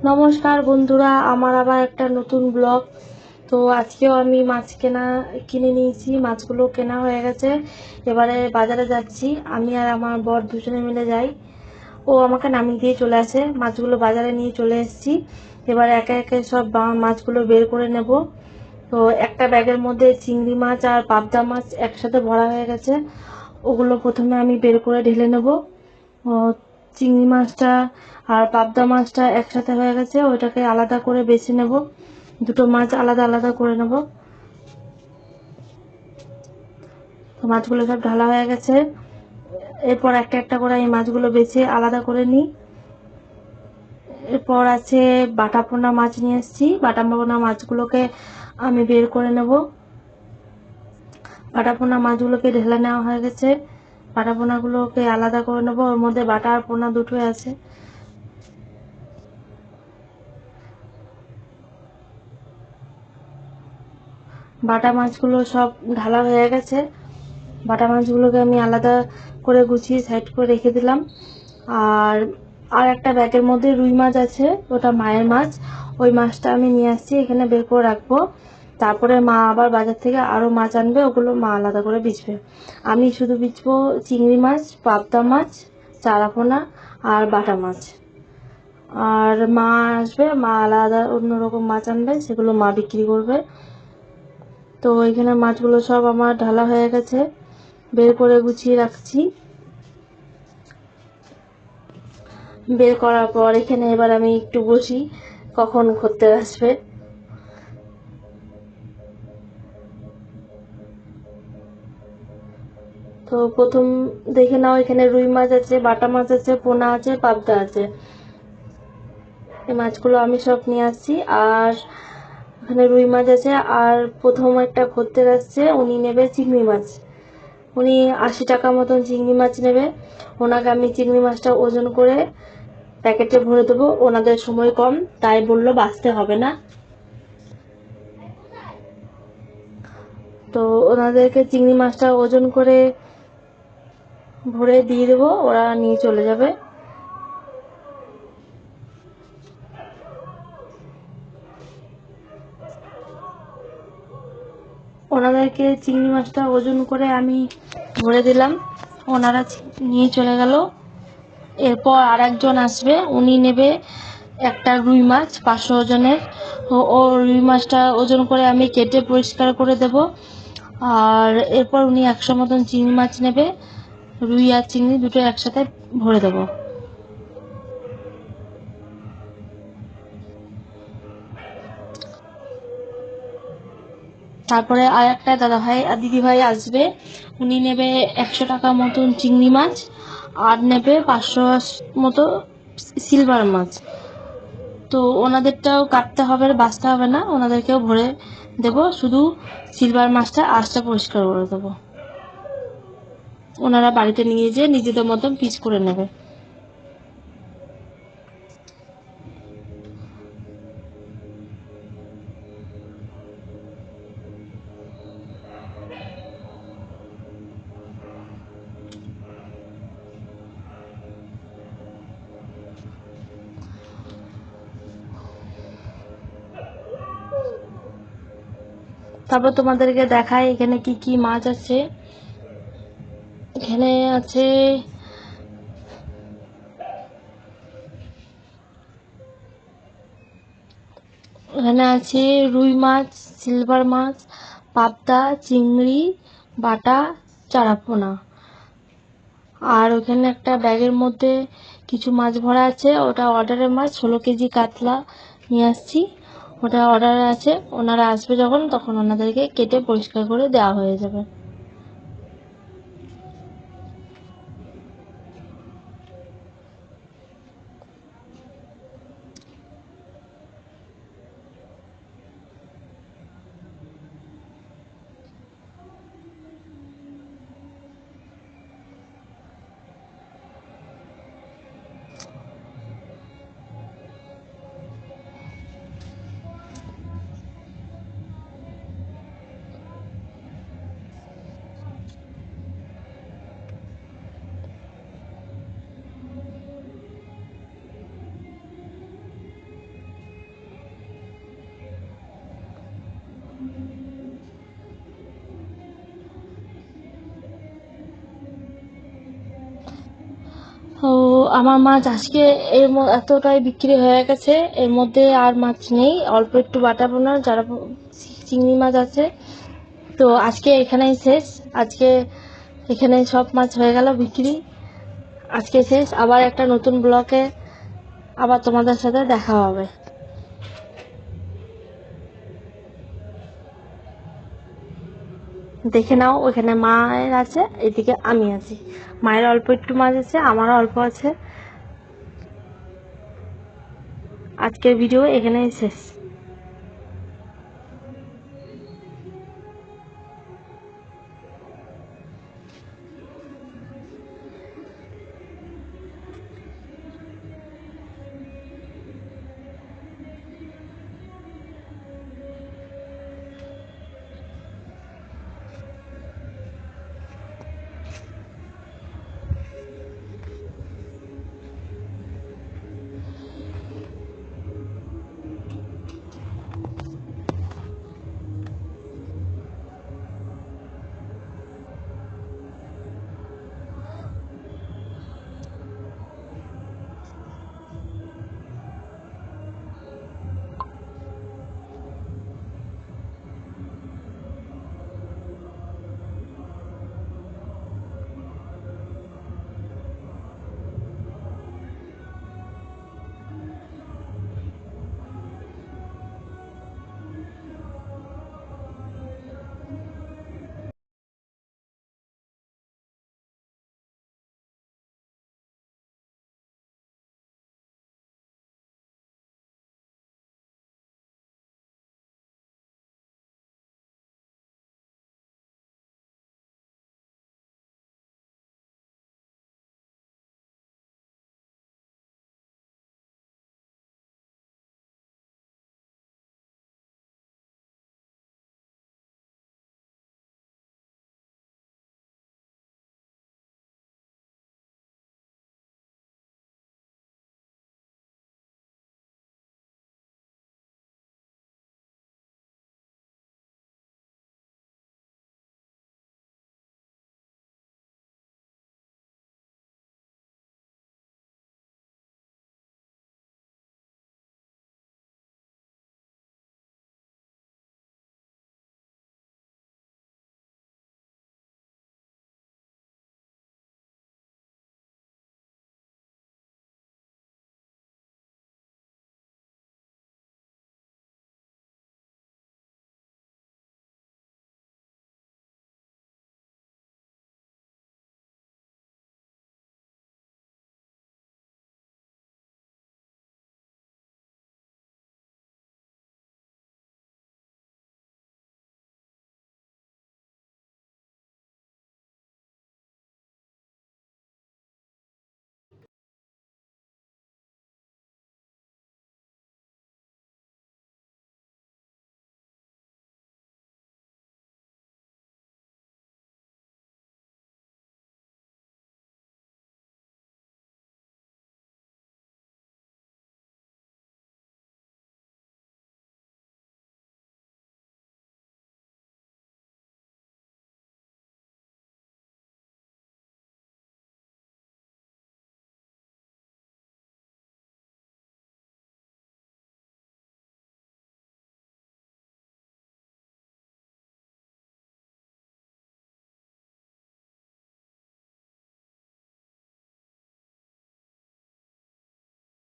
নমস্কার বন্ধুরা, আমার আবার একটা নতুন ব্লগ। তো আজকেও আমি মাছ কিনে নিয়েছি। মাছগুলো কেনা হয়ে গেছে, এবারে বাজারে যাচ্ছি। আমি আর আমার বর দুজনে মিলে যাই, ও আমাকে নামিয়ে দিয়ে চলে আসে। মাছগুলো বাজারে নিয়ে চলে এসেছি, এবারে একে একে সব মাছগুলো বের করে নেব। তো একটা ব্যাগের মধ্যে চিংড়ি মাছ আর পাবদা মাছ একসাথে ভরা হয়ে গেছে, ওগুলো প্রথমে আমি বের করে ঢেলে নেব। চিংড়ি মাছটা আর পাবদা মাছটা একসাথে হয়ে গেছে, ওইটাকে আলাদা করে বেছে নেব। দুটো মাছ আলাদা আলাদা করে নেব। তো মাছগুলো সব ঢালা হয়ে গেছে, এরপর একটা একটা করে এই মাছগুলো বেছে আলাদা করে নিই। এরপর আছে বাটা পোনা মাছ নিয়ে এসেছি, বাটা পোনা মাছগুলোকে আমি বের করে নেব। বাটা পোনা মাছগুলোকে ঢেলে নেওয়া হয়ে গেছে, বাটা পোনাগুলোকে আলাদা করে নেব। ওর মধ্যে বাটা আর পোনা দুটোই আছে। বাটা মাছগুলো সব ঢালা হয়ে গেছে, বাটা মাছগুলোকে আমি আলাদা করে গুছিয়ে সাইড করে রেখে দিলাম। আর আর একটা ব্যাগের মধ্যে রুই মাছ আছে, ওটা মায়ের মাছ। ওই মাছটা আমি নিয়ে আসছি, এখানে বের করে রাখবো। তারপরে মা আবার বাজার থেকে আরও মাছ আনবে, ওগুলো মা আলাদা করে বিছবে। আমি শুধু বিছবো চিংড়ি মাছ, পাবদা মাছ, চারাপোনা আর বাটা মাছ। আর মা আসবে, মা আলাদা অন্যরকম মাছ আনবে, সেগুলো মা বিক্রি করবে। তো এখানে মাছগুলো সব আমার ঢালা হয়ে গেছে, বের করে গুছিয়ে রাখছি। বের করার পর এখানে এবার আমি একটু বসি, কখন খদ্দের আসবে। তো প্রথম দেখে নাও, এখানে রুই মাছ আছে, বাটা মাছ আছে, পোনা আছে, পাবদা আছে। এই মাছগুলো আমি সব নিয়ে আসছি। আর এখানে রুই মাছ আছে। আর প্রথম একটা খদ্দের আসছে, উনি নেবে চিংড়ি মাছ। উনি 80 টাকা মতন চিংড়ি মাছ নেবে। ওনাকে আমি চিংড়ি মাছটা ওজন করে প্যাকেটে ভরে দেবো। ওনাদের সময় কম, তাই বললো বাঁচতে হবে না। তো ওনাদেরকে চিংড়ি মাছটা ওজন করে ভরে দিয়ে দেবো, ওরা নিয়ে চলে যাবে। ওনাদেরকে চিংড়ি মাছটা ওজন করে আমি ভরে দিলাম, ওনারা নিয়ে চলে গেল। এরপর আর একজন আসবে, উনি নেবে একটা রুই মাছ 500 ওজনের। ও রুই মাছটা ওজন করে আমি কেটে পরিষ্কার করে দেব। আর এরপর উনি 100 মতন চিংড়ি মাছ নেবে, রুই আর চিংড়ি দুটো একসাথে ভরে দেবো। তারপরে আর একটা দাদা ভাই আর দিদি ভাই আসবে, উনি নেবে 100 টাকা মতন চিংড়ি মাছ আর নেবে 500 মতো সিলভার মাছ। তো ওনাদেরটাও কাটতে হবে, বাছতে হবে না, ওনাদেরকেও ভরে দেব। শুধু সিলভার মাছটা আঁশটা পরিষ্কার করে দেবো, ওনারা বাড়িতে নিয়ে যেয়ে নিজেদের মতন পিস করে নেবে। তারপর তোমাদেরকে দেখাই এখানে কি কি মাছ আছে। এখানে আছে রুই মাছ, সিলভার মাছ, পাবদা, চিংড়ি, বাটা, চারাপোনা। আর ওখানে একটা ব্যাগের মধ্যে কিছু মাছ ভরা আছে, ওটা অর্ডারের মাছ। 16 কেজি কাতলা নিয়ে আসছি, ওটা অর্ডারে আছে। ওনারা আসবে যখন, তখন ওনাদেরকে কেটে পরিষ্কার করে দেওয়া হয়ে যাবে। আমার মাছ আজকে এতটাই বিক্রি হয়ে গেছে, এর মধ্যে আর মাছ নেই, অল্প একটু বাটা পোনা যারা চিংড়ি মাছ আছে। তো আজকে এখানেই শেষ, আজকে এখানে সব মাছ হয়ে গেল বিক্রি, আজকে শেষ। আবার একটা নতুন ব্লকে আবার তোমাদের সাথে দেখা হবে। দেখে নাও, ওখানে মায়ের আছে, এদিকে আমি আছি। মায়ের অল্প একটু মাছ আছে, আমারও অল্প আছে। আজকের ভিডিও এখানেই শেষ।